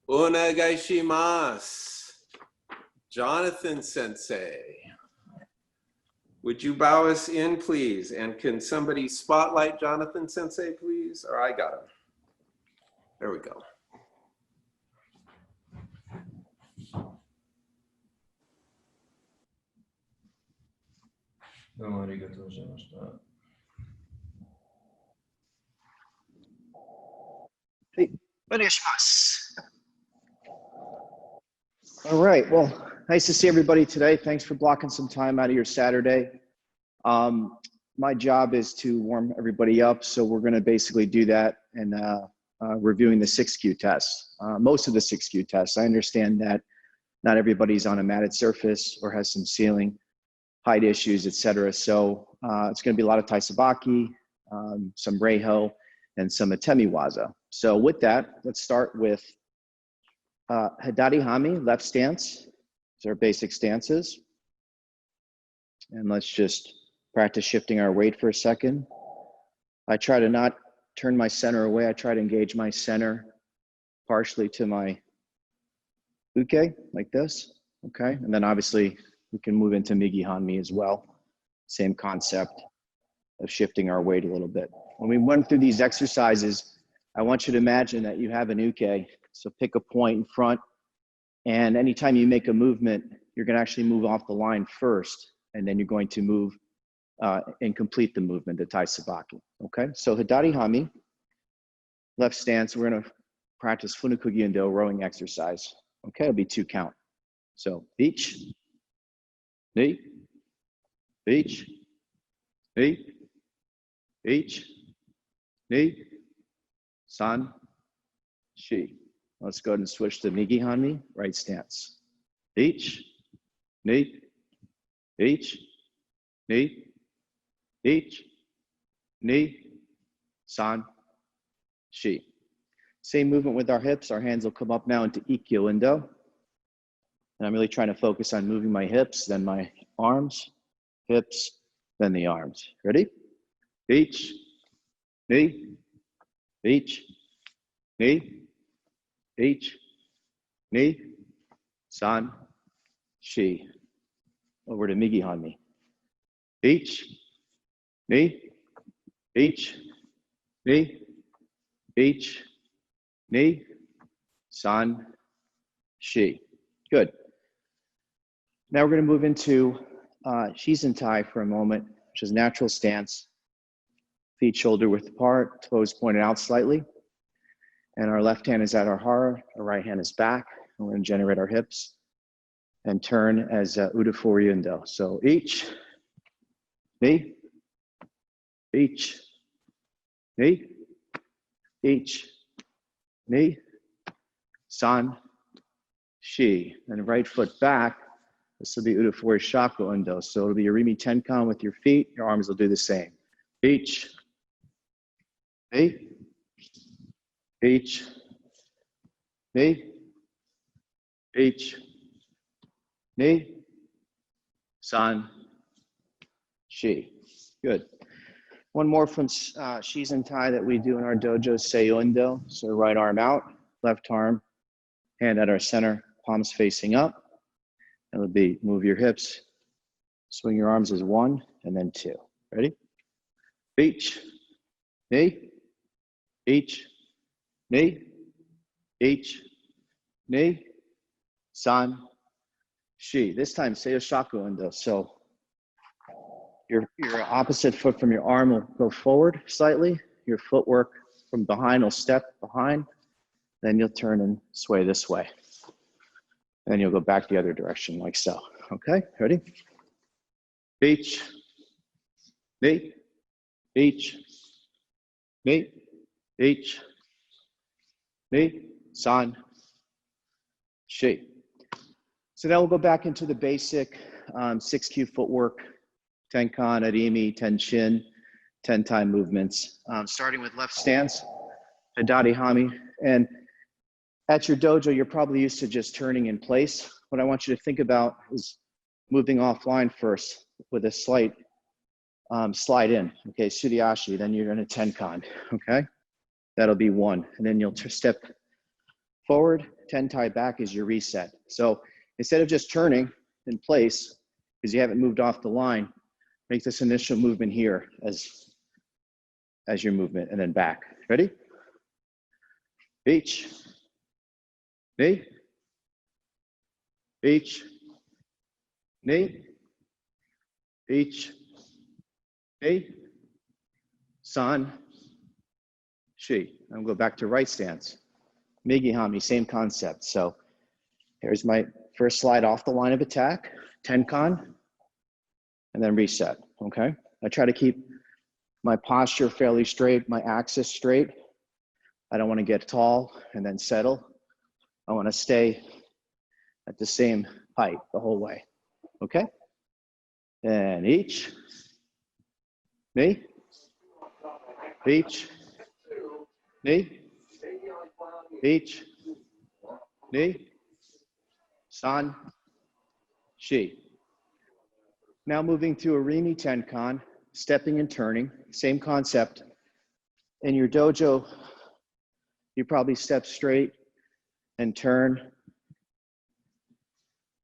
Onegaishimasu. Jonathan Sensei, would you bow us in, please? And can somebody spotlight Jonathan Sensei, please? Or I got him. There we go. Hey. All right, well, nice to see everybody today. Thanks for blocking some time out of your Saturday. My job is to warm everybody up, so we're gonna basically do that and reviewing the 6Q tests. Most of the 6Q tests. I understand that not everybody's on a matted surface or has some ceiling height issues, etc. So it's gonna be a lot of Tai Sabaki, some Reiho, and some Atemi Waza. So with that, let's start with Hadari Hami, left stance. These are our basic stances. And let's just practice shifting our weight for a second. I try to not turn my center away. I try to engage my center partially to my uke, like this, okay? And then obviously we can move into Migi Hanmi as well. Same concept of shifting our weight a little bit. When we went through these exercises, I want you to imagine that you have an uke. So pick a point in front, and anytime you make a movement, you're gonna actually move off the line first, and then you're going to move and complete the movement, the Tai Sabaki, okay? So Hadari Hami, left stance, we're gonna practice Funokuyando Rowing exercise, okay? It'll be 2 count. So each, knee, each, knee, each, knee, san, shi. Let's go ahead and switch to Migi Hanmi, right stance. Each, knee, each, knee, each, knee, san, shi. Same movement with our hips. Our hands will come up now into Ikkyo Indo. And I'm really trying to focus on moving my hips, then my arms, hips, then the arms. Ready? Each, knee, each, knee, each, knee, san, shi. Over to Migi Hanmi. Each, knee, each, knee, each, knee, san, shi. Good. Now we're going to move into Shizen for a moment, which is natural stance. Feet shoulder width apart, toes pointed out slightly. And our left hand is at our heart, our right hand is back. And we're going to generate our hips and turn as Udaforiundo. So each, knee, each, knee, each, knee, san, shi. And right foot back, this will be Udafori Shaku Undo. So it'll be Urimi Tenkan with your feet. Your arms will do the same. Each, knee, each, knee, each, knee, san, shi. Good. One more from Shizen that we do in our dojo, Seiundo. So right arm out, left arm, hand at our center, palms facing up. It'll be move your hips, swing your arms as 1 and then 2. Ready? Each, knee, each, knee, each, knee, san, shi. This time, Seiyo Shaku Undo. So your opposite foot from your arm will go forward slightly. Your footwork from behind will step behind. Then you'll turn and sway this way. And then you'll go back the other direction like so. Okay, ready? Each, knee, each, knee, each, knee, san, shi. So now we'll go back into the basic 6Q footwork, Tenkan, Arimi, Tenshin, 10-time movements. Starting with left stance, Hadari Hami. And at your dojo, you're probably used to just turning in place. What I want you to think about is moving offline first with a slight slide in. Okay, Suriashi, then you're in a Tenkan, okay? That'll be 1. And then you'll step forward tentai back is your reset. So instead of just turning in place, because you haven't moved off the line, make this initial movement here as your movement, and then back. Ready? Each, knee, each, knee, each, knee, san, shi. I'm gonna go back to right stance. Migihami, same concept. So here's my first slide off the line of attack, tenkan, and then reset, okay? I try to keep my posture fairly straight, my axis straight. I don't want to get tall and then settle. I want to stay at the same height the whole way, okay? And each, knee, each, knee, each, knee, san, shi. Now moving to a Rimi Tenkan, stepping and turning, same concept. In your dojo, you probably step straight and turn,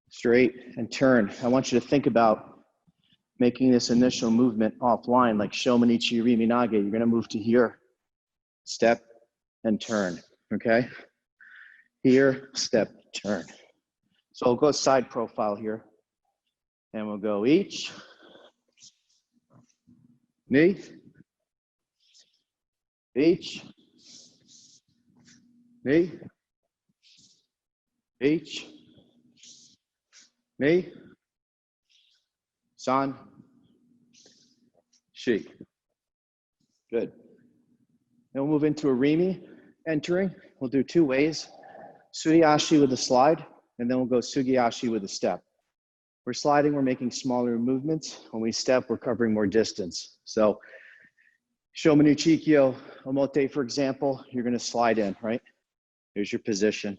straight and turn. I want you to think about making this initial movement offline, like Shomanuchi Rimi Nage. You're gonna move to here, step and turn, okay? Here, step, turn. So I'll go side profile here. And we'll go each, knee, each, knee, each, knee, san, shi. Good. Then we'll move into a Rimi entering. We'll do two ways, Suriashi with a slide, and then we'll go Sugiashi with a step. We're sliding, we're making smaller movements. When we step, we're covering more distance. So Shomanuchi Omote, for example, you're gonna slide in, right? Here's your position.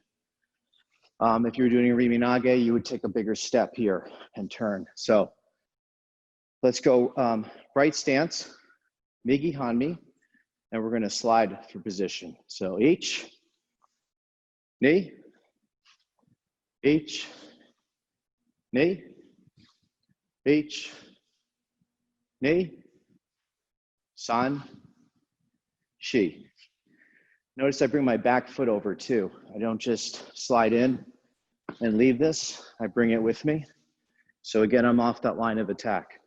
If you're doing a Rimi Nage, you would take a bigger step here and turn. So let's go right stance, Migi Hanmi, and we're gonna slide for position. So each, knee, each, knee, each, knee, san, shi. Notice I bring my back foot over too. I don't just slide in and leave this. I bring it with me. So again, I'm off that line of attack.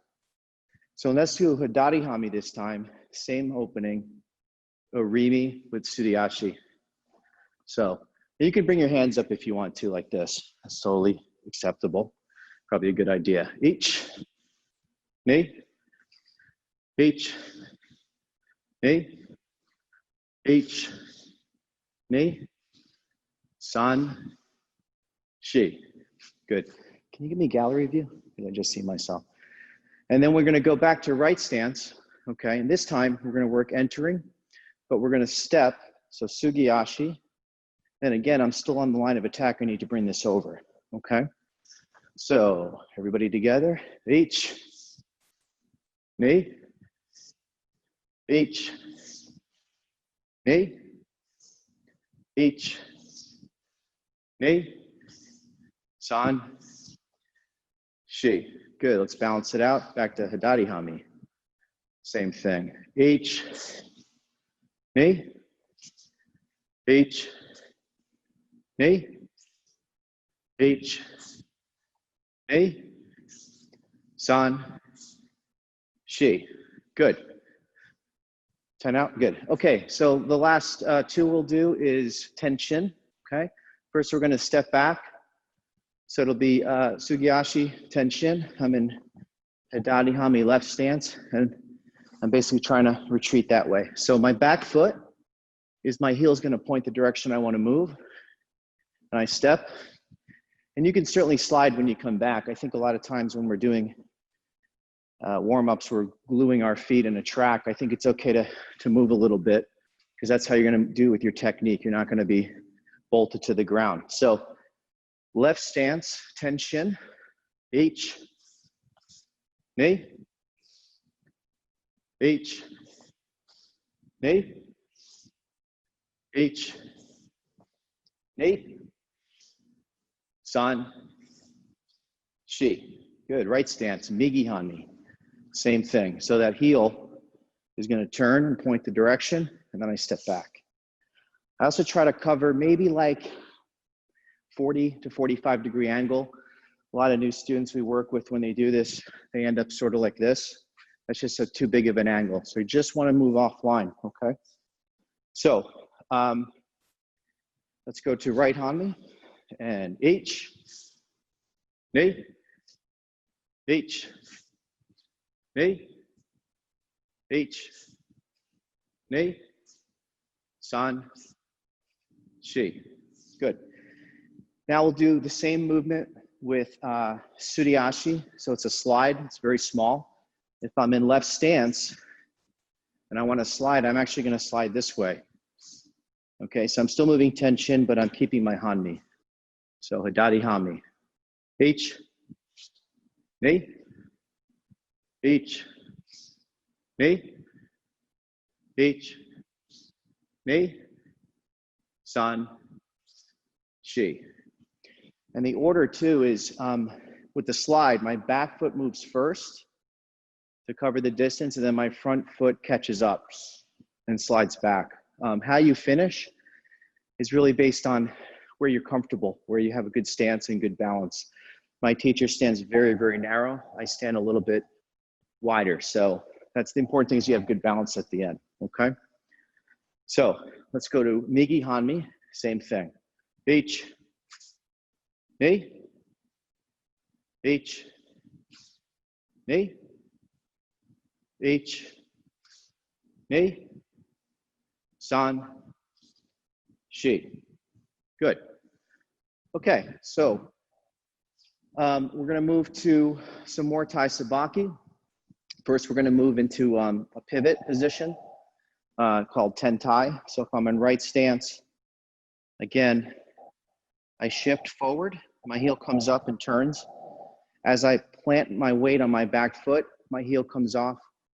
So let's do Hadari Hami this time. Same opening, a Rimi with Suriashi. So you can bring your hands up if you want to, like this. That's totally acceptable. Probably a good idea. Each, knee, each, knee, each, knee, san, shi. Good. Can you give me a gallery view? I just see myself. And then we're gonna go back to right stance, okay? And this time we're gonna work entering, but we're gonna step, so Sugiashi. And again, I'm still on the line of attack. I need to bring this over, okay? So everybody together, each, knee, each, knee, each, knee, san, shi. Good, let's balance it out. Back to Hadari Hami. Same thing. Each, knee, each, knee, each, knee, san, shi. Good. 10 out, good. Okay, so the last two we'll do is tenshin, okay? First, we're gonna step back. So it'll be Sugiashi tenshin. I'm in Hadari Hami left stance, and I'm basically trying to retreat that way. So my back foot is my heel's gonna point the direction I wanna move. And I step. And you can certainly slide when you come back. I think a lot of times when we're doing warm-ups, we're gluing our feet in a track. I think it's okay to move a little bit, because that's how you're gonna do with your technique. You're not gonna be bolted to the ground. So left stance, tenshin, each, knee, each, knee, each, knee, san, shi. Good, right stance, migi hanmi. Same thing. So that heel is going to turn and point the direction, and then I step back. I also try to cover maybe like 40 to 45 degree angle. A lot of new students we work with, when they do this, they end up sort of like this. That's just too big of an angle. So you just want to move offline, okay? So let's go to right hanmi and H, ni, H, ni, H, ni, san, shi. Good. Now we'll do the same movement with Suriashi. So it's a slide, it's very small. If I'm in left stance and I want to slide, I'm actually going to slide this way. Okay, so I'm still moving tension, but I'm keeping my hanmi. So Hadari hanmi. H, ni, H, ni, H, ni, san, shi. And the order too is with the slide, my back foot moves first to cover the distance, and then my front foot catches up and slides back. How you finish is really based on where you're comfortable, where you have a good stance and good balance. My teacher stands very, very narrow. I stand a little bit wider. So that's the important thing, is you have good balance at the end, okay? So let's go to Migi Hanmi, same thing. H, ni, H, ni, H, ni, san, shi. Good. Okay, so we're going to move to some more Tai Sabaki. First, we're going to move into a pivot position called Tentai. So if I'm in right stance, again, I shift forward, my heel comes up and turns. As I plant my weight on my back foot, my heel comes off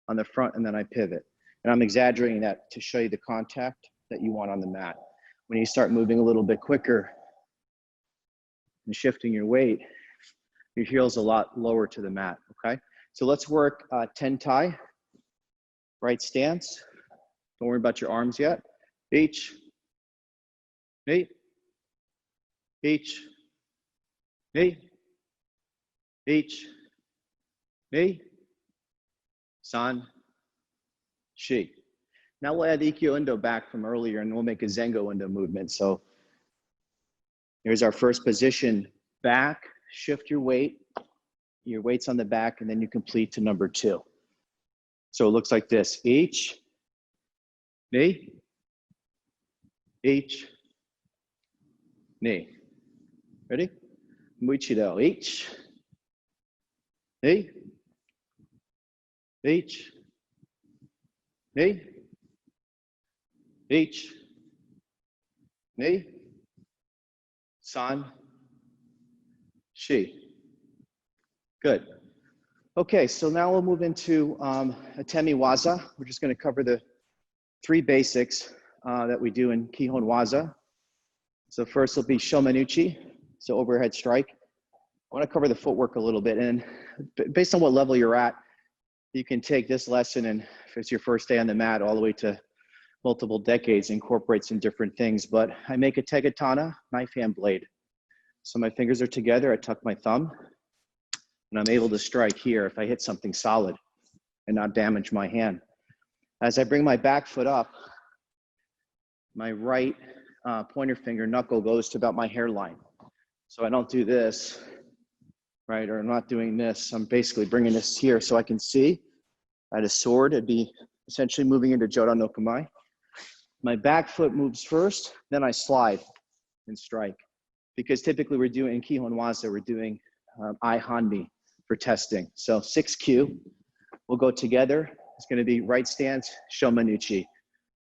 on the front, and then I pivot. And I'm exaggerating that to show you the contact that you want on the mat. When you start moving a little bit quicker and shifting your weight, your heel's a lot lower to the mat, okay? So let's work Tentai, right stance. Don't worry about your arms yet. H, ni, H, ni, H, ni, san, shi. Now we'll add Ikkyo Undo back from earlier, and we'll make a Zengo Undo movement. So here's our first position. Back, shift your weight's on the back, and then you complete to number 2. So it looks like this. H, ni, H, ni. Ready? Muichido. H, ni, H, ni, H, ni, san, shi. Good. Okay, so now we'll move into Atemi Waza. We're just going to cover the 3 basics that we do in Kihon Waza. So first will be Shomanuchi, so overhead strike. I want to cover the footwork a little bit, and based on what level you're at, you can take this lesson, and if it's your first day on the mat, all the way to multiple decades, incorporate some different things. But I make a Tegatana knife hand blade. So my fingers are together, I tuck my thumb, and I'm able to strike here if I hit something solid and not damage my hand. As I bring my back foot up, my right pointer finger knuckle goes to about my hairline. So I don't do this, right? Or I'm not doing this. I'm basically bringing this here so I can see. At a sword, it'd be essentially moving into Jodan no Kumai. My back foot moves first, then I slide and strike. Because typically we're doing, in Kihon Waza, we're doing I Hanmi for testing. So 6Q, we'll go together. It's gonna be right stance, Shomanuchi.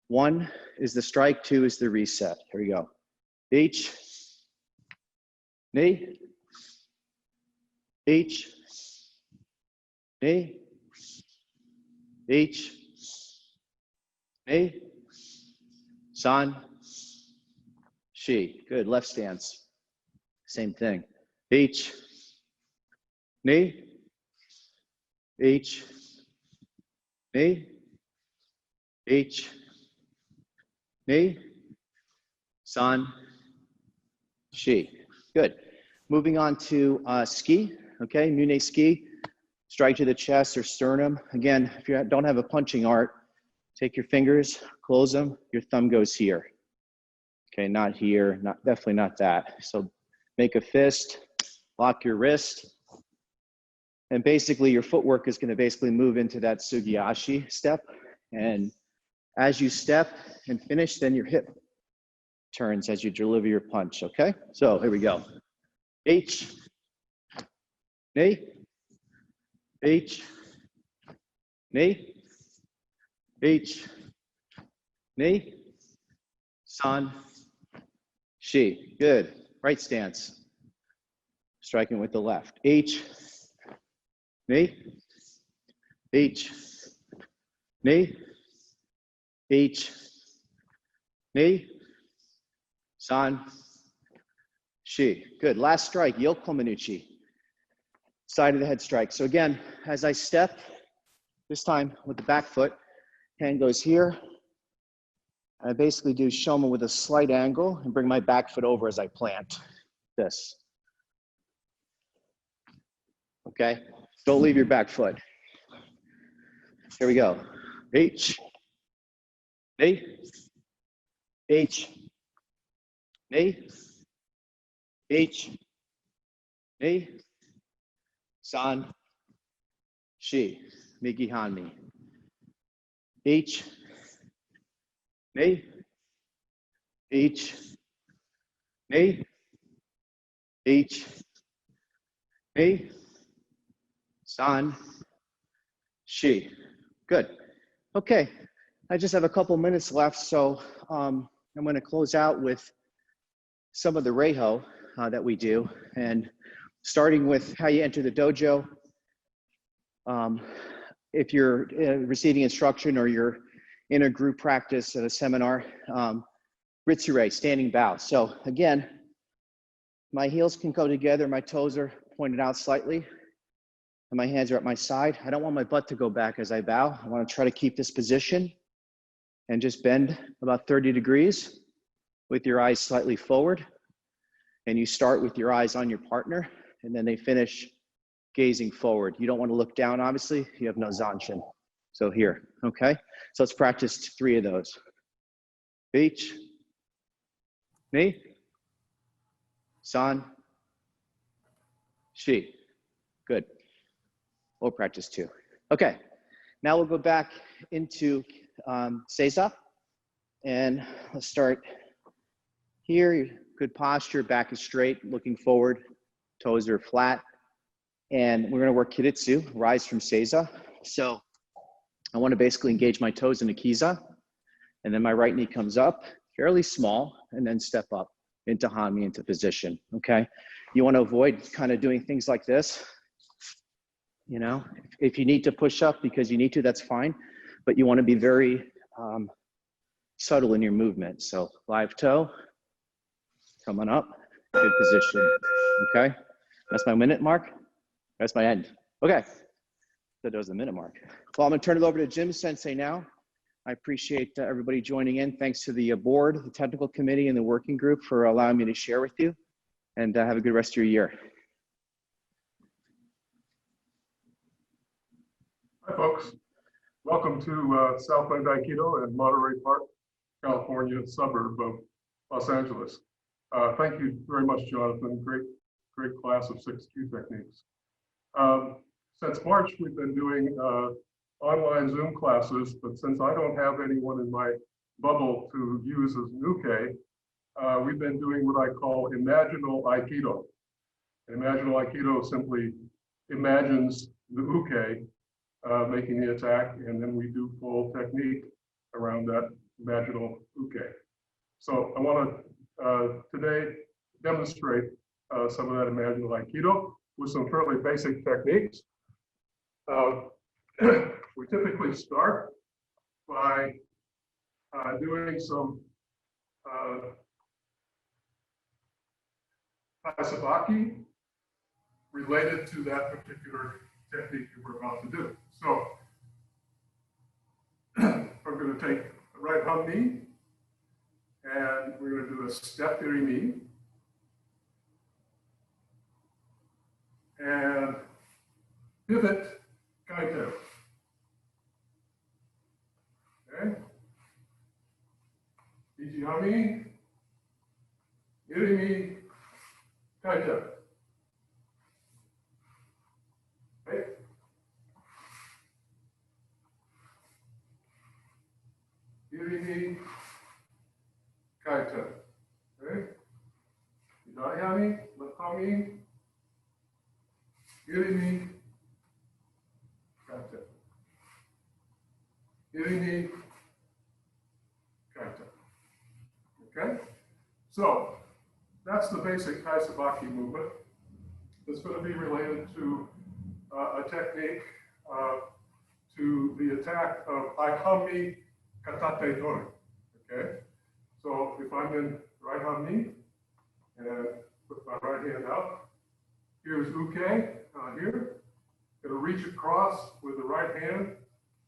1 is the strike, 2 is the reset. Here we go. H, ni, H, ni, H, ni, san, shi. Good, left stance. Same thing. H, knee, H, knee, H, knee, san, shi. Good. Moving on to ski, okay, mune ski. Strike to the chest or sternum. Again, if you don't have a punching art, take your fingers, close them, your thumb goes here. Okay, not here, definitely not that. So make a fist, lock your wrist, and basically your footwork is gonna basically move into that sugiashi step. And as you step and finish, then your hip turns as you deliver your punch, okay? So here we go. H, knee, H, knee, H, knee, san, shi. Good. Right stance. Striking with the left. H, knee, H, knee, H, knee, san, shi. Good. Last strike, Shomanuchi. Side of the head strike. So again, as I step, this time with the back foot, hand goes here. I basically do Shoma with a slight angle and bring my back foot over as I plant this. Okay? Don't leave your back foot. Here we go. H, knee, H, knee, H, knee, san, shi, migi hanmi. H, knee, H, knee, H, knee, san, shi. Good. Okay, I just have a couple minutes left, so I'm going to close out with some of the reiho that we do, and starting with how you enter the dojo. If you're receiving instruction or you're in a group practice at a seminar, Ritsure, standing bow. So again, my heels can go together, my toes are pointed out slightly, and my hands are at my side. I don't want my butt to go back as I bow. I want to try to keep this position and just bend about 30 degrees with your eyes slightly forward. And you start with your eyes on your partner, and then they finish gazing forward. You don't want to look down, obviously. You have no zanshin. So here, okay? So let's practice 3 of those. H, knee, san, shi. Good. We'll practice 2. Okay, now we'll go back into seiza. And let's start here. Good posture, back is straight, looking forward, toes are flat. And we're gonna work kiritsu, rise from seiza. So I wanna basically engage my toes in a kiza, and then my right knee comes up, fairly small, and then step up into hanmi, into position, okay? You wanna avoid kind of doing things like this. You know, if you need to push up because you need to, that's fine, but you wanna be very subtle in your movement. So live toe, coming up, good position, okay? That's my minute mark. That's my end. Okay, that was the minute mark. Well, I'm gonna turn it over to Jim Sensei now. I appreciate everybody joining in. Thanks to the board, the technical committee, and the working group for allowing me to share with you. And have a good rest of your year. Hi, folks. Welcome to Southland Aikido in Monterey Park, California, suburb of Los Angeles. Thank you very much, Jonathan. Great class of 6Q techniques. Since March, we've been doing online Zoom classes, but since I don't have anyone in my bubble to use as an uke, we've been doing what I call Imaginal Aikido. Imaginal Aikido simply imagines the uke making the attack, and then we do full technique around that imaginal uke. So I want to today demonstrate some of that Imaginal Aikido with some fairly basic techniques. We typically start by doing some Taisabaki, related to that particular technique that we're about to do. So I'm going to take the right hum knee, and we're going to do a step iri knee, and pivot kaito. Okay? Iji hami, irimi, kaito. Okay? Irimi, kaito. Okay? Idayami, lakami, irimi, kaito. Irimi, kaito. Okay? So that's the basic Kaisabaki movement. It's going to be related to a technique to the attack of Aikami Katate Tori. Okay? So if I'm in right hum knee and put my right hand up, here's uke here. Gonna reach across with the right hand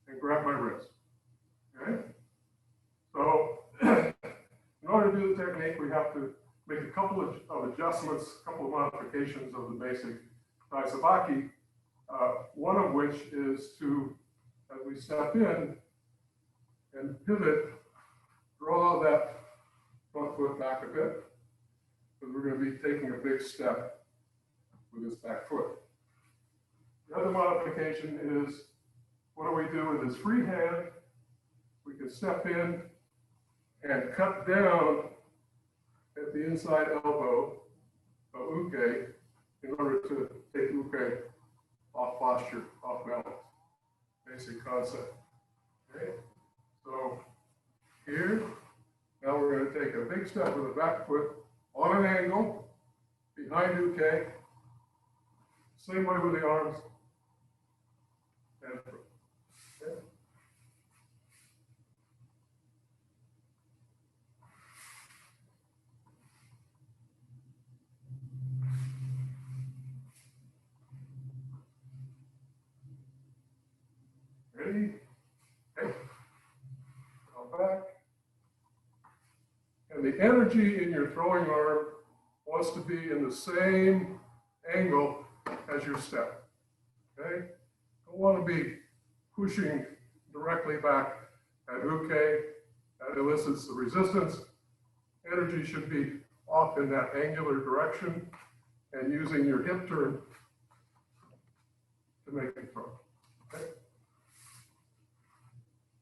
and grab my wrist. Okay? So in order to do the technique, we have to make a couple of adjustments, a couple of modifications of the basic Kaisabaki, one of which is to, as we step in and pivot, draw that front foot back a bit, because we're going to be taking a big step with this back foot. The other modification is, what do we do with this free hand? We can step in and cut down at the inside elbow of uke in order to take uke off posture, off balance. Basic concept. Okay? So here, now we're going to take a big step with the back foot on an angle behind uke. Same way with the arms and foot. Okay? Ready? Okay. Come back. And the energy in your throwing arm wants to be in the same angle as your step. Okay? Don't want to be pushing directly back at uke. That elicits the resistance. Energy should be off in that angular direction and using your hip turn to make it throw. Okay?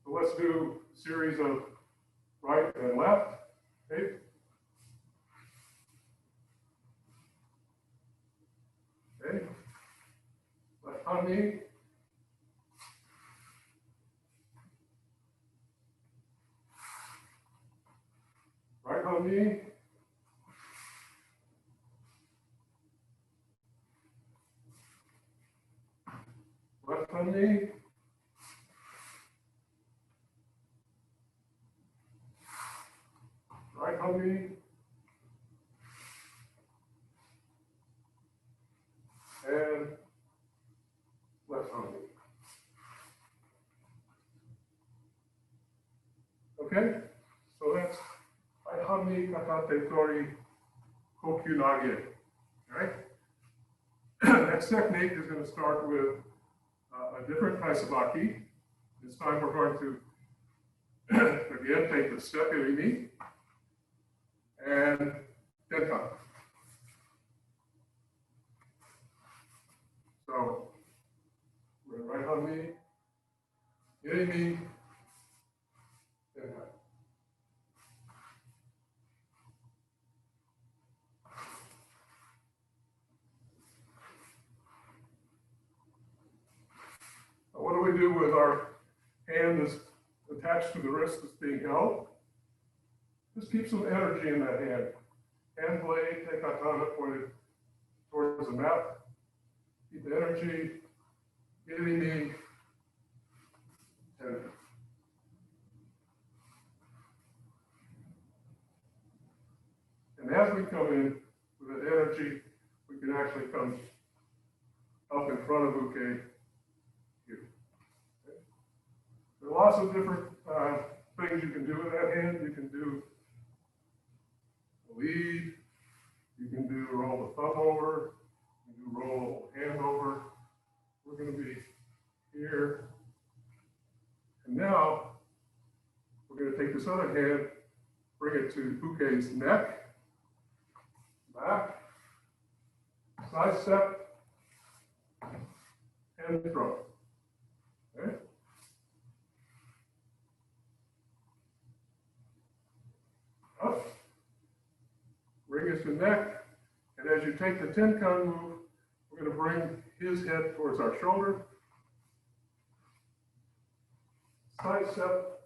So let's do a series of right and left. Okay? Okay. Left on knee. Right on knee. Left on knee. Right on knee. And left on knee. Okay? So that's Aihami Katate Tori Kokyunage. All right? Next technique is going to start with a different Kaisabaki. This time we're going to again take the step iri and tenkan. So we're right on knee, iri knee, tenkan. What do we do with our hand that's attached to the wrist that's being held? Just keep some energy in that hand. Hand blade, Tegatana pointed towards the mat. Keep the energy, iri knee, tenkan. And as we come in with that energy, we can actually come up in front of uke here. Okay. There are lots of different things you can do with that hand. You can do lead, you can do roll the thumb over, you can do roll the hand over. We're going to be here. And now we're going to take this other hand, bring it to uke's neck, back, side step, and throw. Okay? Up, bring it to neck, and as you take the tenkan move, we're going to bring his head towards our shoulder, side step,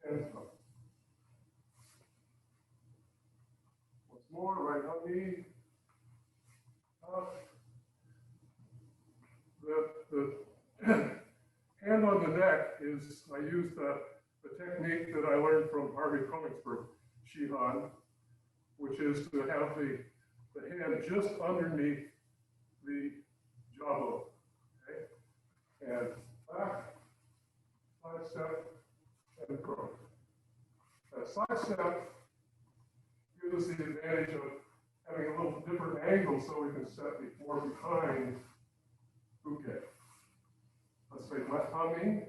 and throw. Once more, right on knee, up. The hand on the neck is, I use the technique that I learned from Harvey Koenigsberg, Shihan, which is to have the hand just underneath the jaw bone. Okay? And back, side step, and throw. That side step gives us the advantage of having a little different angle so we can set more behind uke. Let's say left palm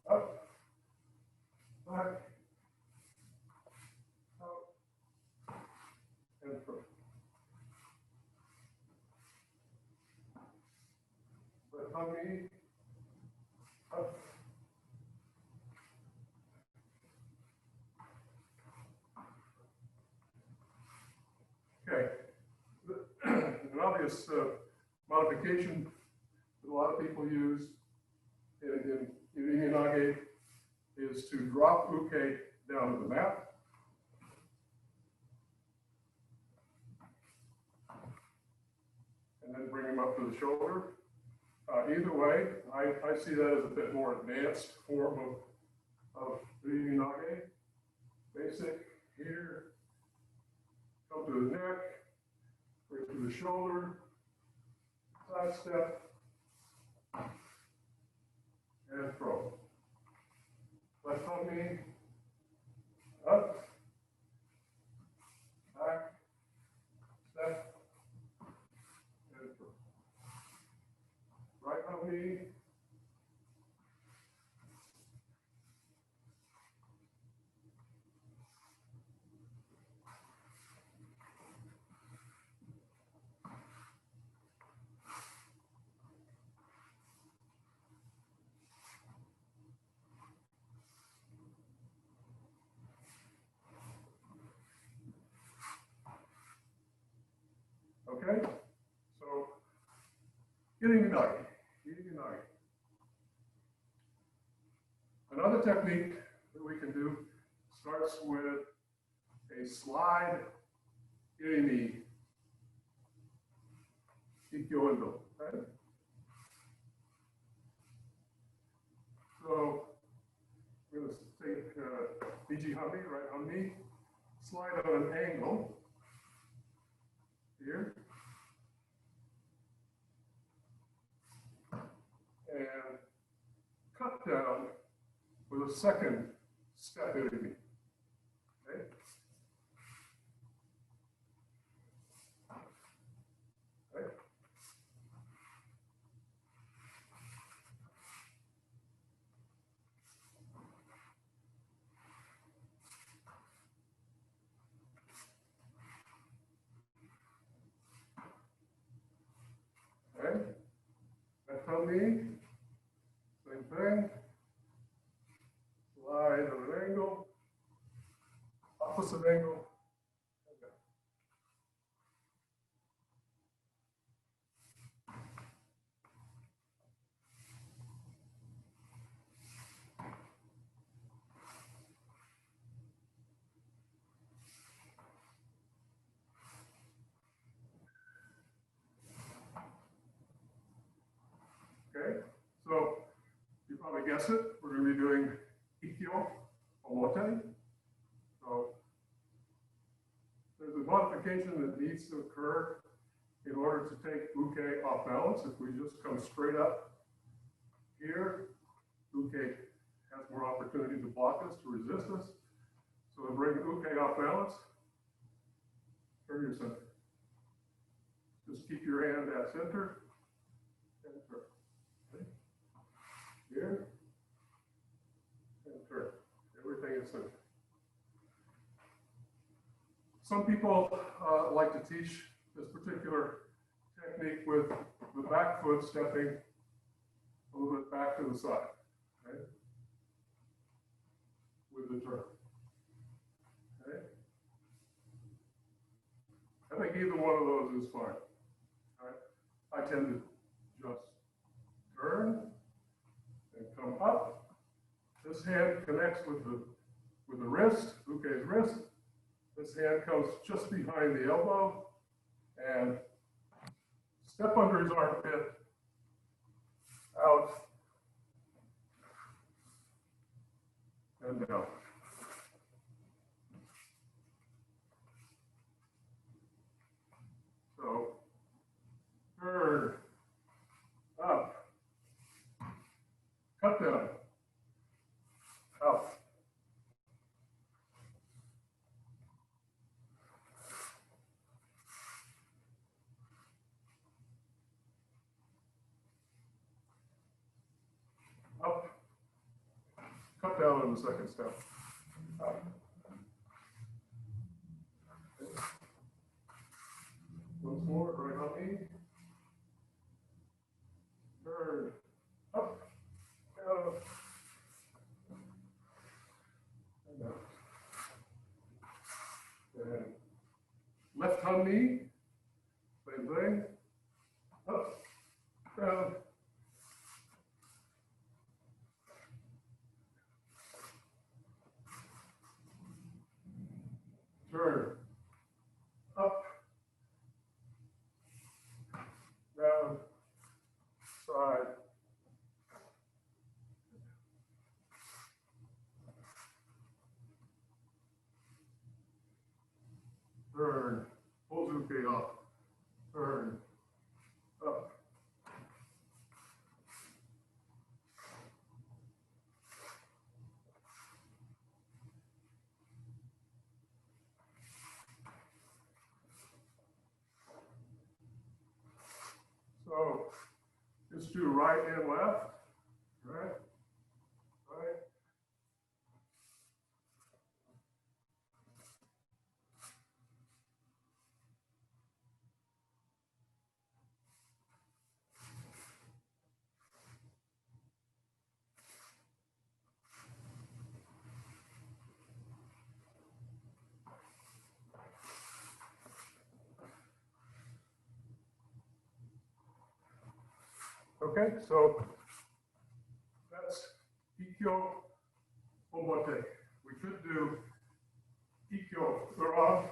up, back, out, and through. Left palm up. Okay. An obvious modification that a lot of people use in Imaginal is to drop uke down to the mat. And then bring him up to the shoulder. Either way, I see that as a bit more advanced form of Imaginal. Basic here, come to the neck, bring to the shoulder, side step, and throw. Left palm up, back, step, and throw. Right palm Okay, so getting a nugget. Another technique that we can do starts with a slide in the Ikyo-endo, right? So we're going to take Biji Hami, right on knee, slide on an angle here. And cut down with a second step in me. Okay? Okay? Okay? Left on knee. Same thing. Slide on an angle, opposite angle, and down. Okay, so you probably guess it, we're going to be doing Ikkyo Omote. So there's a modification that needs to occur in order to take uke off balance, if we just come straight up here, uke has more opportunity to block us, to resist us. So to bring uke off balance, turn your center. Just keep your hand at center and turn. Okay. Here and turn. Everything is center. Some people like to teach this particular technique with the back foot stepping a little bit back to the side, okay? With the turn, okay? I think either one of those is fine, all right? I tend to just turn and come up. This hand connects with the wrist, uke's wrist. This hand comes just behind the elbow and step under his armpit, out, and down. So, turn, up, cut down, out. Up, cut down in the second step. Up. Okay. Once more, right on knee. Turn, up, down, and down. And left on knee, same thing. Up, down. Turn, up, down, side, turn, pull uke up, turn, up. So just do right and left, right, right. Okay, so that's Ikkyo Omote. We could do Ikkyo Ura,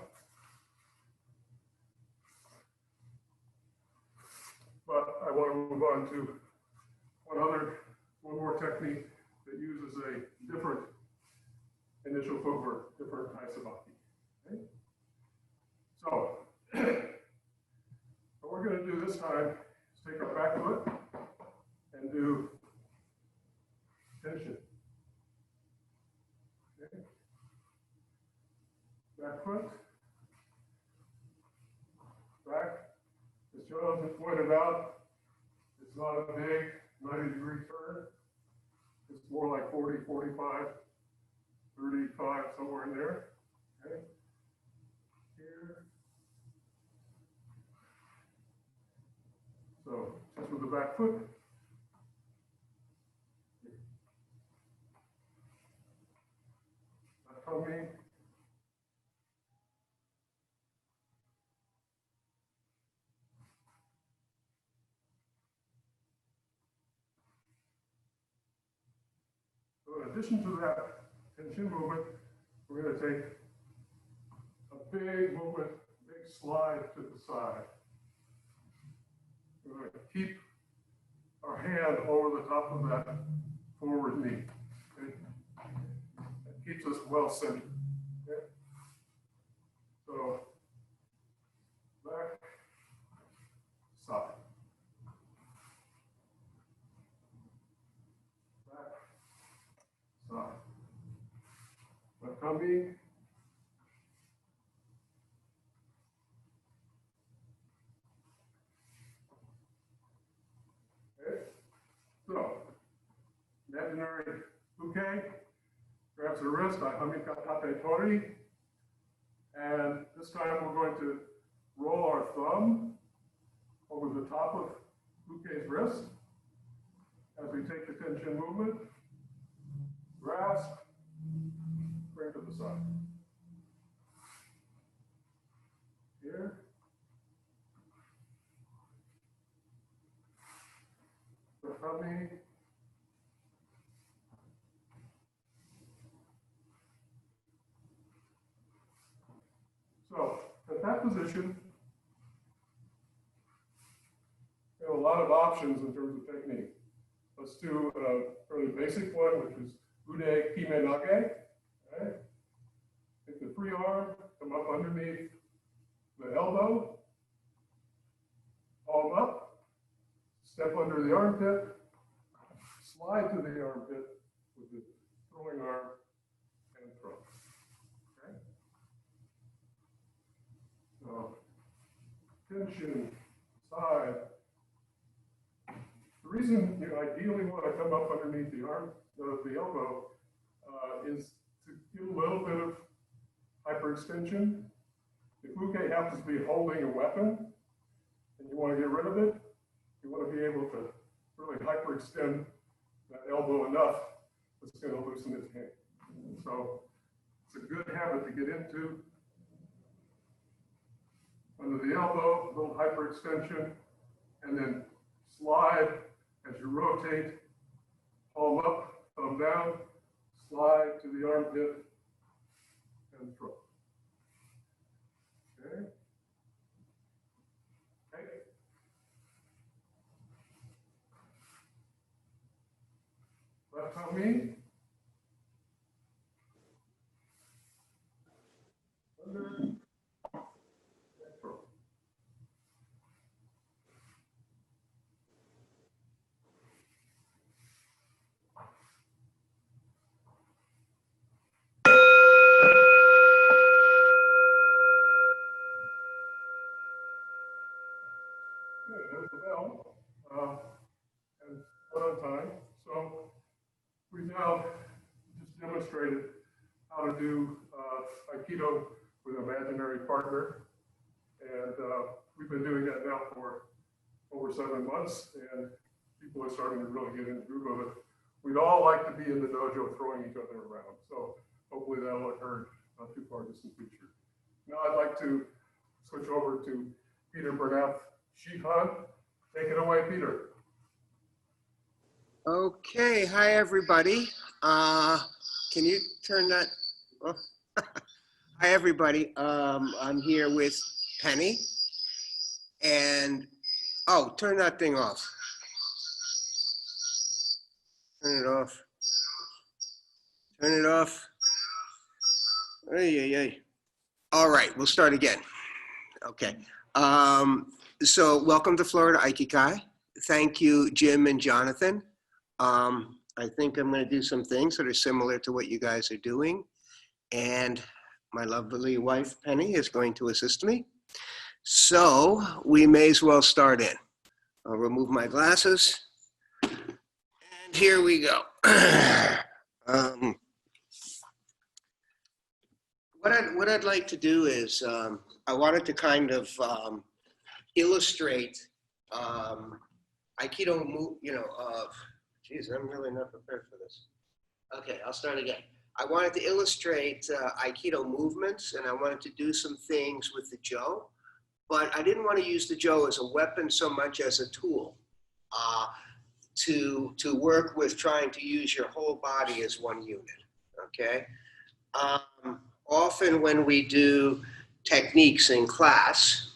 but I want to move on to one more technique that uses a different initial footwork, different Isabaki. Okay? So, what we're going to do this time is take our back foot and do tension. Okay? Back foot, back. As Jonathan pointed out, it's not a big 90-degree turn. It's more like 40, 45, 35, somewhere in there. Okay? Here. So just with the back foot. Left tummy. So in addition to that tension movement, we're going to take a big movement, big slide to the side. We're going to keep our hand over the top of that forward knee. Okay? That keeps us well centered. Okay? So back, tummy. Okay. So, imaginary uke, grabs the wrist, Hamikatate Tori. And this time we're going to roll our thumb over the top of uke's wrist as we take the tension movement, grasp, bring to the side. Here. The tummy. So, at that position, we have a lot of options in terms of technique. Let's do a fairly basic one, which is Ude Kime Nage. Okay. Take the free arm, come up underneath the elbow, palm up, step under the armpit, slide to the armpit with the throwing arm and throw. Okay. So, tension, side. The reason you ideally want to come up underneath the arm, the elbow, is to give a little bit of hyperextension. If uke happens to be holding a weapon and you want to get rid of it, you want to be able to really hyperextend that elbow enough that's going to loosen its hand. So it's a good habit to get into. Under the elbow, a little hyperextension, and then slide as you rotate, palm up, thumb down, slide to the armpit, and throw. Okay. Okay. Left tummy. Under. And throw. Okay, there's the bell, and one on time. So we've now just demonstrated how to do Aikido with an imaginary partner, and we've been doing that now for over 7 months, and people are starting to really get into the groove of it. We'd all like to be in the dojo throwing each other around, so hopefully that'll occur not too far distant future. Now I'd like to switch over to Peter Bernath, Shihan. Take it away, Peter. Okay, hi everybody. Can you turn that? Oh. Hi everybody. I'm here with Penny, and turn that thing off. Turn it off. Turn it off. Ay. All right, we'll start again. Okay. So welcome to Florida Aikikai. Thank you, Jim and Jonathan. I think I'm going to do some things that are similar to what you guys are doing. And my lovely wife, Penny, is going to assist me. So we may as well start in. I'll remove my glasses. And here we go. What I'd like to do is, I wanted to kind of illustrate Aikido move, geez, I'm really not prepared for this. Okay, I'll start again. I wanted to illustrate Aikido movements, and I wanted to do some things with the Jo, but I didn't want to use the Jo as a weapon so much as a tool to work with trying to use your whole body as one unit, okay? Often when we do techniques in class,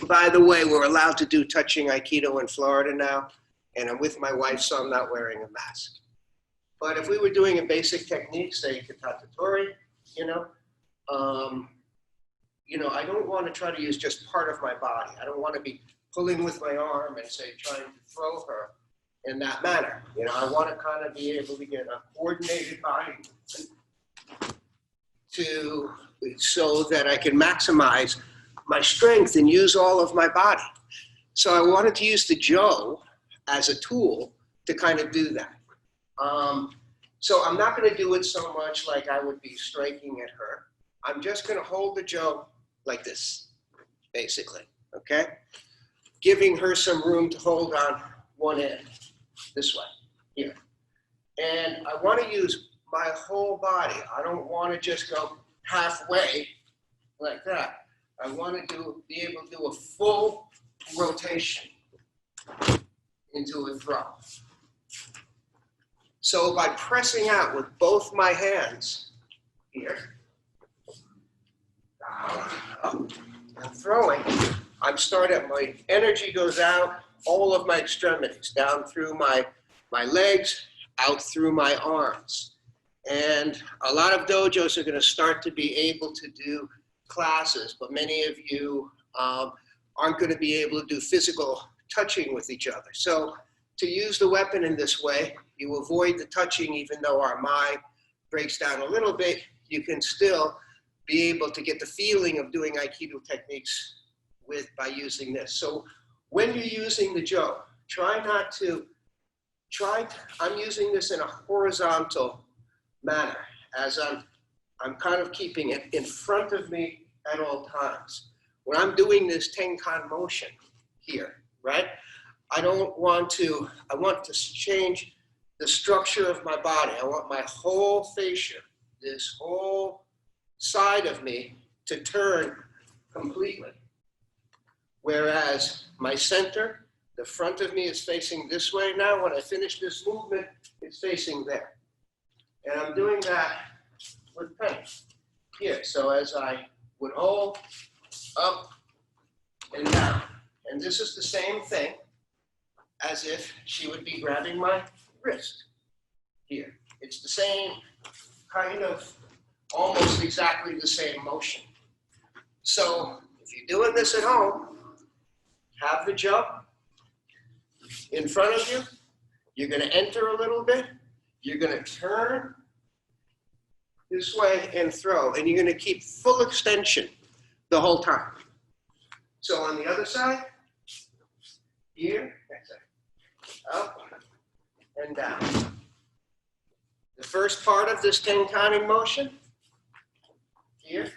by the way, we're allowed to do touching Aikido in Florida now, and I'm with my wife, so I'm not wearing a mask. But if we were doing a basic technique, say Katatatori, I don't want to try to use just part of my body. I don't want to be pulling with my arm and say trying to throw her in that manner. I want to kind of be able to get a coordinated body movement so that I can maximize my strength and use all of my body. So I wanted to use the Jo as a tool to kind of do that. So I'm not going to do it so much like I would be striking at her. I'm just going to hold the Jo like this, basically, okay? Giving her some room to hold on one end, this way, here. And I want to use my whole body. I don't want to just go halfway like that. I want to be able to do a full rotation into a throw. So by pressing out with both my hands here, down, up, and throwing, I'm starting, my energy goes out all of my extremities, down through my legs, out through my arms. And a lot of dojos are going to start to be able to do classes, but many of you aren't going to be able to do physical touching with each other. So to use the weapon in this way, you avoid the touching. Even though our mind breaks down a little bit, you can still be able to get the feeling of doing Aikido techniques by using this. So when you're using the Jo, I'm using this in a horizontal manner, as I'm kind of keeping it in front of me at all times. When I'm doing this Tenkan motion here, right? I want to change the structure of my body. I want my whole fascia, this whole side of me, to turn completely. Whereas my center, the front of me is facing this way now. When I finish this movement, it's facing there. And I'm doing that with pen here. So as I would hold up and down. And this is the same thing as if she would be grabbing my wrist here. It's the same kind of, almost exactly the same motion. So if you're doing this at home, have the Jo in front of you. You're going to enter a little bit. You're going to turn this way and throw. And you're going to keep full extension the whole time. So on the other side, here, up and down. The first part of this Tenkan motion here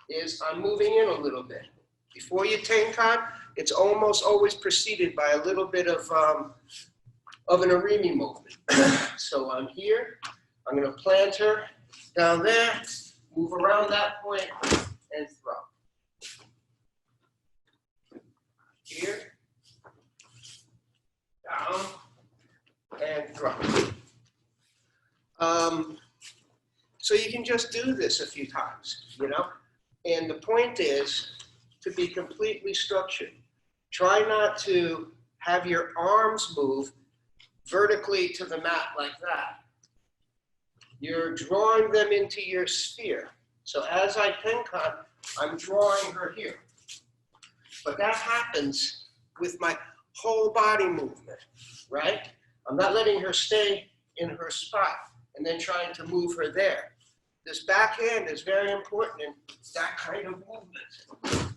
is I'm moving in a little bit. Before you Tenkan, it's almost always preceded by a little bit of an Arimi movement. So I'm here, I'm going to plant her down there, move around that point, and throw. Here, down, and throw. So you can just do this a few times, you know? And the point is to be completely structured. Try not to have your arms move vertically to the mat like that. You're drawing them into your sphere. So as I Tenkan, I'm drawing her here. But that happens with my whole body movement, right? I'm not letting her stay in her spot and then trying to move her there. This backhand is very important in that kind of movement.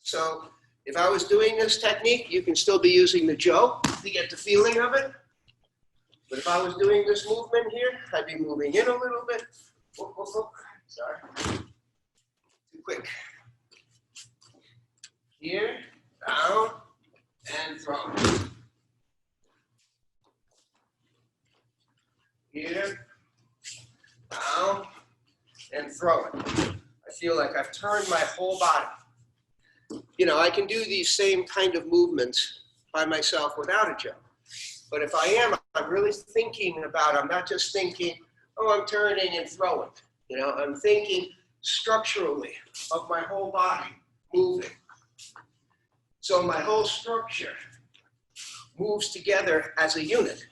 So if I was doing this technique, you can still be using the Jo to get the feeling of it. But if I was doing this movement here, I'd be moving in a little bit. Whoop, whoop, whoop. Sorry. Too quick. Here, down, and throw. Here, down, and throw it. I feel like I've turned my whole body. You know, I can do these same kind of movements by myself without a Jo. But if I am, I'm really thinking about, I'm not just thinking, oh, I'm turning and throwing. You know, I'm thinking structurally of my whole body moving. So my whole structure moves together as a unit.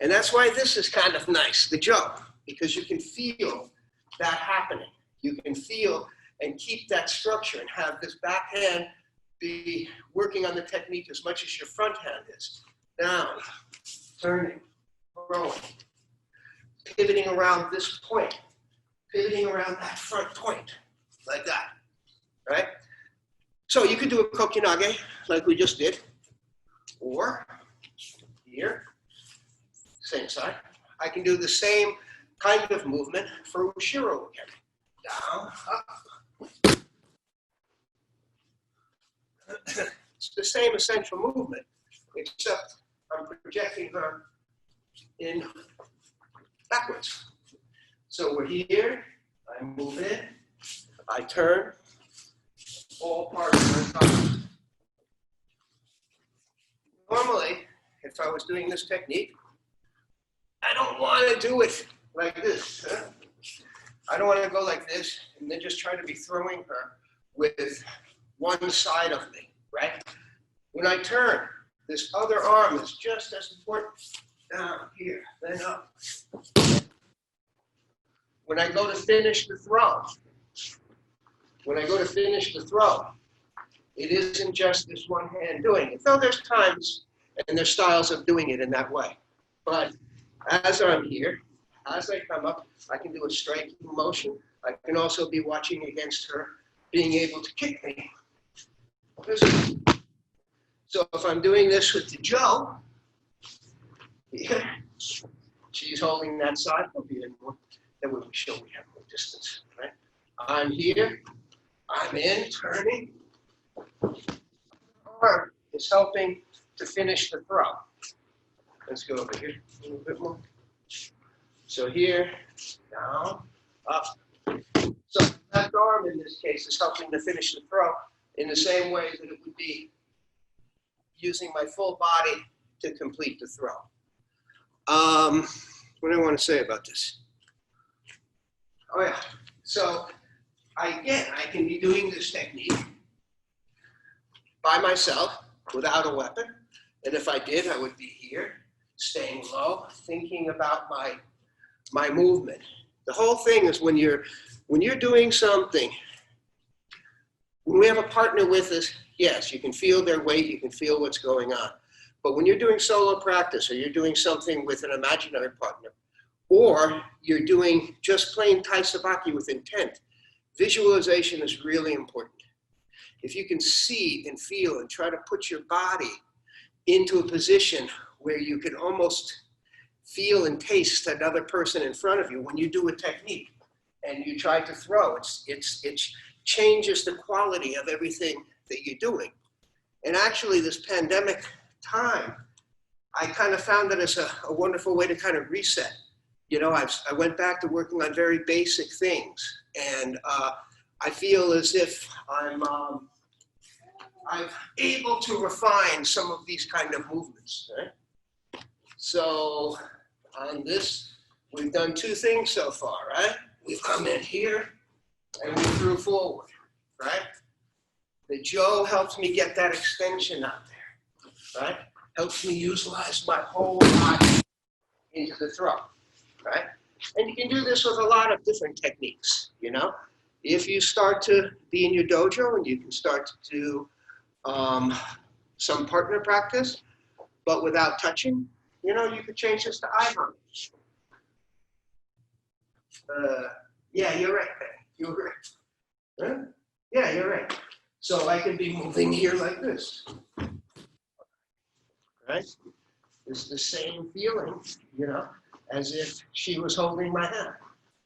And that's why this is kind of nice, the Jo, because you can feel that happening. You can feel and keep that structure and have this backhand be working on the technique as much as your front hand is. Down, turning, throwing, pivoting around this point, pivoting around that front point, like that, right? So you could do a kokinage like we just did, or here, same side. I can do the same kind of movement for Ushiro again. Down, up. It's the same essential movement, except I'm projecting her in backwards. So we're here, I move in, I turn, all parts are covered. Normally, if I was doing this technique, I don't want to do it like this. Huh? I don't want to go like this and then just try to be throwing her with one side of me, right? When I turn, this other arm is just as important. Down here, then up. When I go to finish the throw, it isn't just this one hand doing it, though there's times and there's styles of doing it in that way. But as I'm here, as I come up, I can do a striking motion. I can also be watching against her, being able to kick me. So if I'm doing this with the Joe, here, she's holding that side. That would show we have more distance, right? I'm here, I'm in, turning. Arm is helping to finish the throw. Let's go over here a little bit more. So here, down, up. So that arm in this case is helping to finish the throw in the same way that it would be using my full body to complete the throw. What do I want to say about this? Oh yeah, so I can be doing this technique by myself without a weapon. And if I did, I would be here, staying low, thinking about my movement. The whole thing is when you're doing something, when we have a partner with us, yes, you can feel their weight, you can feel what's going on. But when you're doing solo practice or you're doing something with an imaginary partner, or you're doing just plain Tai Sabaki with intent, visualization is really important. If you can see and feel and try to put your body into a position where you can almost feel and taste another person in front of you when you do a technique and you try to throw, it changes the quality of everything that you're doing. And actually this pandemic time, I kind of found that as a wonderful way to kind of reset. You know, I went back to working on very basic things, and I feel as if I'm able to refine some of these kind of movements. Right? So on this, we've done two things so far, right? We've come in here and we threw forward, right? The Joe helps me get that extension out there, right? Helps me utilize my whole body into the throw, right? And you can do this with a lot of different techniques, you know? If you start to be in your dojo and you can start to do some partner practice, but without touching, you know, you could change this to eye hunters. Yeah, you're right. You're right. Huh? Yeah, you're right. So I can be moving here like this. Right? It's the same feeling, you know, as if she was holding my hand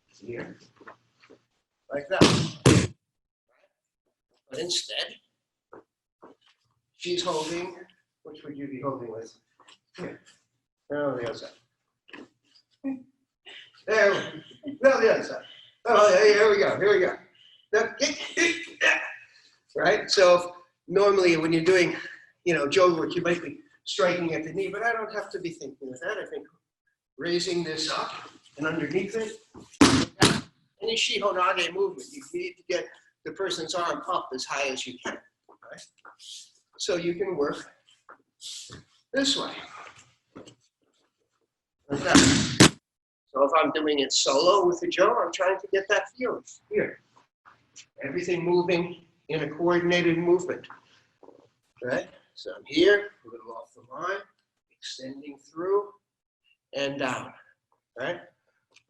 here, like that. But instead, she's holding, which would you be holding with? Here. No, the other side. There, no, the other side. Oh, here we go, here we go. Right? So normally when you're doing, you know, Joe work, you might be striking at the knee, but I don't have to be thinking of that. I think raising this up and underneath it, any Shihonage movement, you need to get the person's arm up as high as you can, right? So you can work this way, like that. So if I'm doing it solo with the Joe, I'm trying to get that feeling here. Everything moving in a coordinated movement, right? So I'm here, a little off the line, extending through and down, right?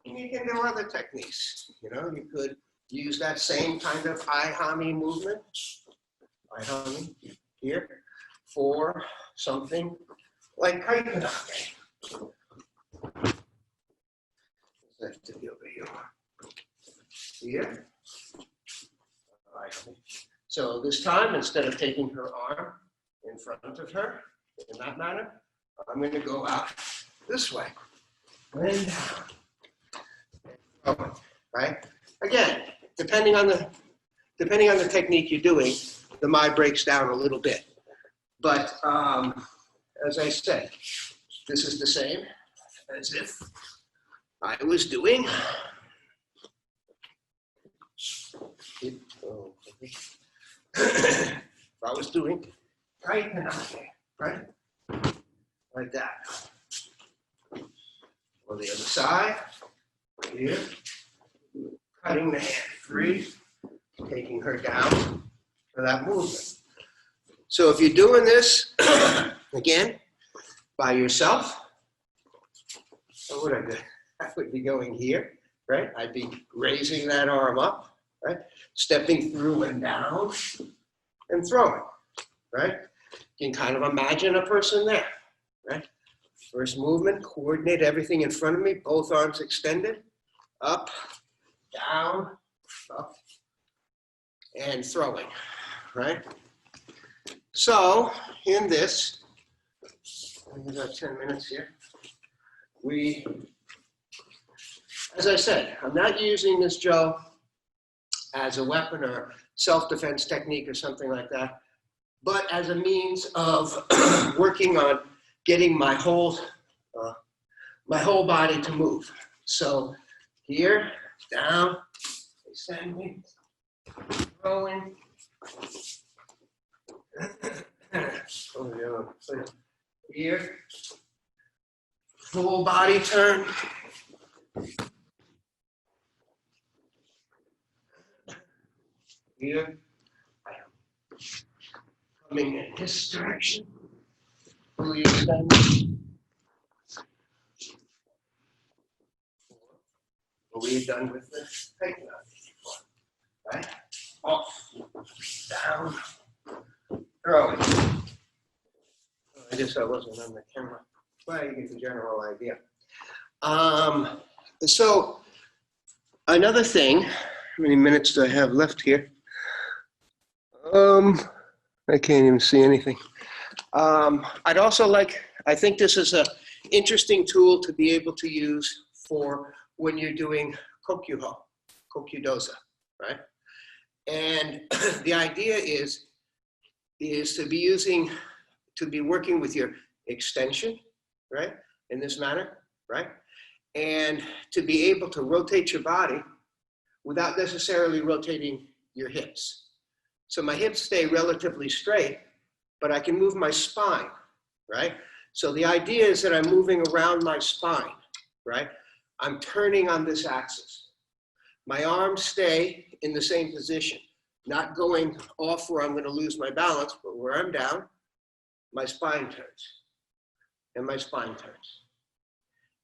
And you can do other techniques. You know, you could use that same kind of ihami movement, ihami here, for something like Kaikanake. That to be over here. Here. Ihami. So this time, instead of taking her arm in front of her in that manner, I'm going to go out this way and down. Oh, right? Again, depending on the technique you're doing, the mai breaks down a little bit. But as I said, this is the same as if I was doing. If I was doing right, right, like that. On the other side, here, cutting the hand free, taking her down for that movement. So if you're doing this, again, by yourself, what would I do? I would be going here, right? I'd be raising that arm up, right? Stepping through and down and throwing, right? You can kind of imagine a person there, right? First movement, coordinate everything in front of me, both arms extended, up, down, up, and throwing, right? So in this, we got 10 minutes here. As I said, I'm not using this Joe as a weapon or self-defense technique or something like that, but as a means of working on getting my whole body to move. So here, down, extending, throwing. Here, full body turn. Here, I am coming in this direction. Fully extended. What we've done with this takedown before, right? Off, down, throwing. I guess I wasn't on the camera. Well, you get the general idea. So another thing, how many minutes do I have left here? I can't even see anything. I'd also like, I think this is an interesting tool to be able to use for when you're doing kokyudoza, right? And the idea is to be working with your extension, right? In this manner, right? And to be able to rotate your body without necessarily rotating your hips. So my hips stay relatively straight, but I can move my spine, right? So the idea is that I'm moving around my spine, right? I'm turning on this axis. My arms stay in the same position, not going off where I'm going to lose my balance, but where I'm down, my spine turns, and my spine turns.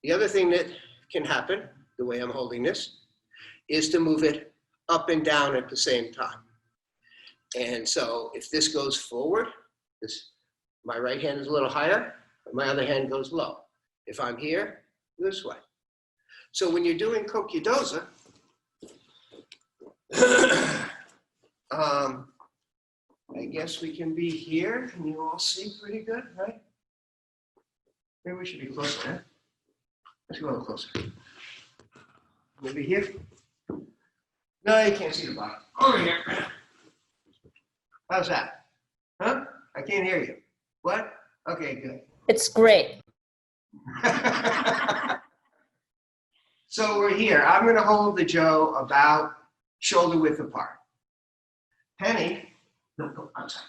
The other thing that can happen, the way I'm holding this, is to move it up and down at the same time. And so if this goes forward, my right hand is a little higher, and my other hand goes low. If I'm here, this way. So when you're doing kokyudoza, I guess we can be here. Can you all see pretty good, right? Maybe we should be closer, huh? Let's go a little closer. Maybe here? No, you can't see the bottom. Over here. How's that? Huh? I can't hear you. What? Okay, good. It's great. So we're here. I'm going to hold the Joe about shoulder width apart. Penny, no, go outside.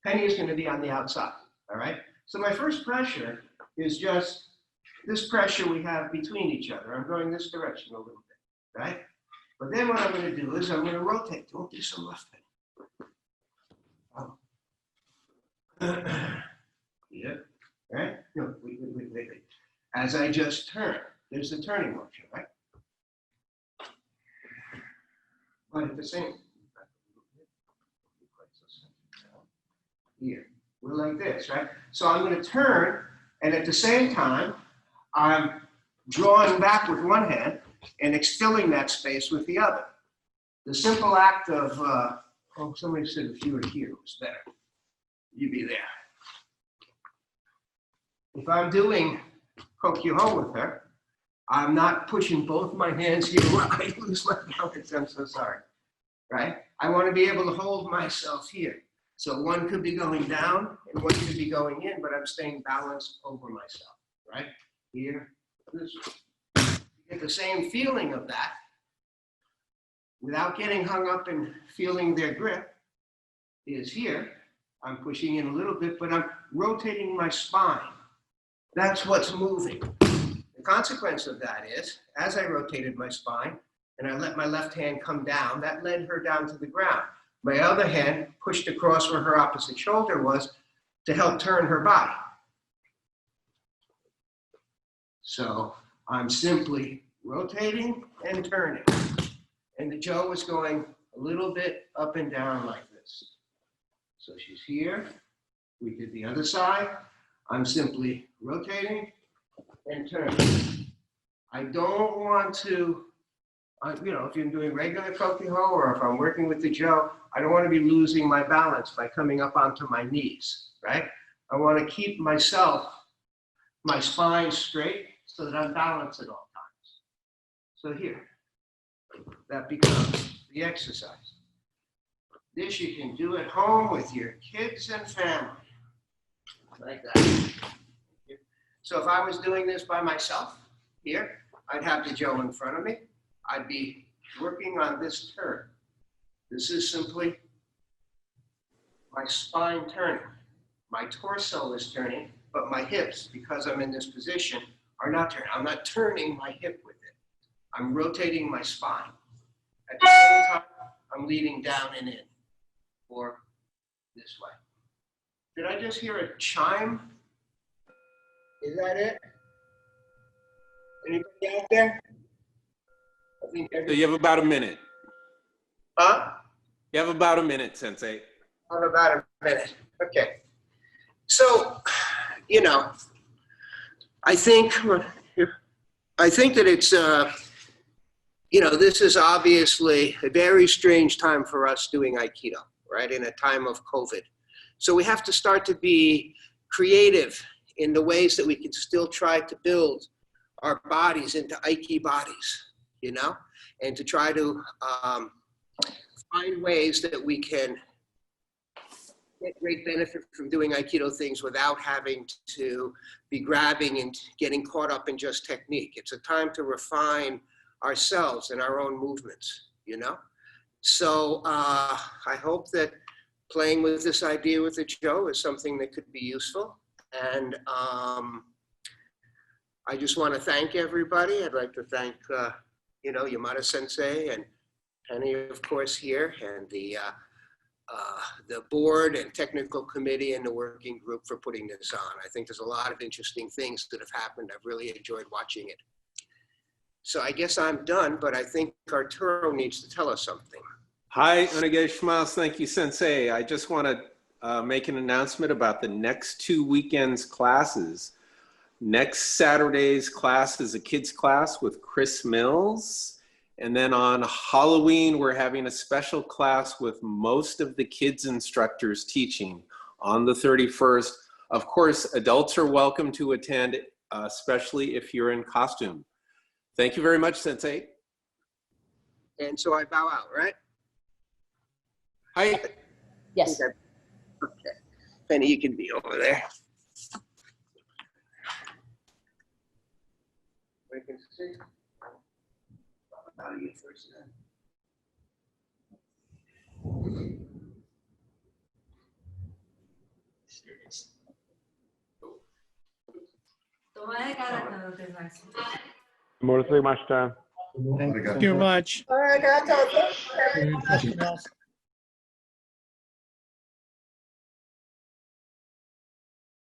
Penny is going to be on the outside, all right? So my first pressure is just this pressure we have between each other. I'm going this direction a little bit, right? But then what I'm going to do is I'm going to rotate. Don't do so left, Penny. Oh. Yeah, right? No, wait. As I just turn, there's the turning motion, right? but at the same here, we're like this, right? So I'm going to turn, and at the same time, I'm drawing back with one hand and filling that space with the other. The simple act of, oh, somebody said if you were here, it was better. You'd be there. If I'm doing Kokyu-ho with her, I'm not pushing both my hands here where I lose my balance. I'm so sorry, right? I want to be able to hold myself here. So one could be going down and one could be going in, but I'm staying balanced over myself, right? Here, this way. You get the same feeling of that without getting hung up and feeling their grip is here. I'm pushing in a little bit, but I'm rotating my spine. That's what's moving. The consequence of that is, as I rotated my spine and I let my left hand come down, that led her down to the ground. My other hand pushed across where her opposite shoulder was to help turn her body. So I'm simply rotating and turning. And the Joe was going a little bit up and down like this. So she's here. We did the other side. I'm simply rotating and turning. I don't want to, you know, if you're doing regular Kokyu-ho or if I'm working with the Joe, I don't want to be losing my balance by coming up onto my knees, right? I want to keep myself, my spine straight so that I'm balanced at all times. So here, that becomes the exercise. This you can do at home with your kids and family, like that. So if I was doing this by myself here, I'd have the Joe in front of me. I'd be working on this turn. This is simply my spine turning. My torso is turning, but my hips, because I'm in this position, are not turning. I'm not turning my hip with it. I'm rotating my spine. At the same time, I'm leading down and in, or this way. Did I just hear a chime? Is that it? Anybody out there? I think So you have about a minute. Huh? You have about a minute, Sensei. On about a minute. Okay. So, you know, I think that it's, you know, this is obviously a very strange time for us doing Aikido, right? In a time of COVID. So we have to start to be creative in the ways that we can still try to build our bodies into Aiki bodies, you know, and to try to find ways that we can get great benefit from doing Aikido things without having to be grabbing and getting caught up in just technique. It's a time to refine ourselves and our own movements, you know? So I hope that playing with this idea with the Joe is something that could be useful. And I just want to thank everybody. I'd like to thank, you know, Yamada Sensei and Penny, of course, here, and the board and technical committee and the working group for putting this on. I think there's a lot of interesting things that have happened. I've really enjoyed watching it. So I guess I'm done, but I think Arturo needs to tell us something. Hi, onegaishimasu. Thank you, Sensei. I just want to make an announcement about the next 2 weekends classes. Next Saturday's class is a kids class with Chris Mills. And then on Halloween, we're having a special class with most of the kids instructors teaching on the 31st. Of course, adults are welcome to attend, especially if you're in costume. Thank you very much, Sensei. And so I bow out, right? Hi. Yes. Okay. Penny, you can be over there. We can see. How do you first then? Thank you very much. Arigato.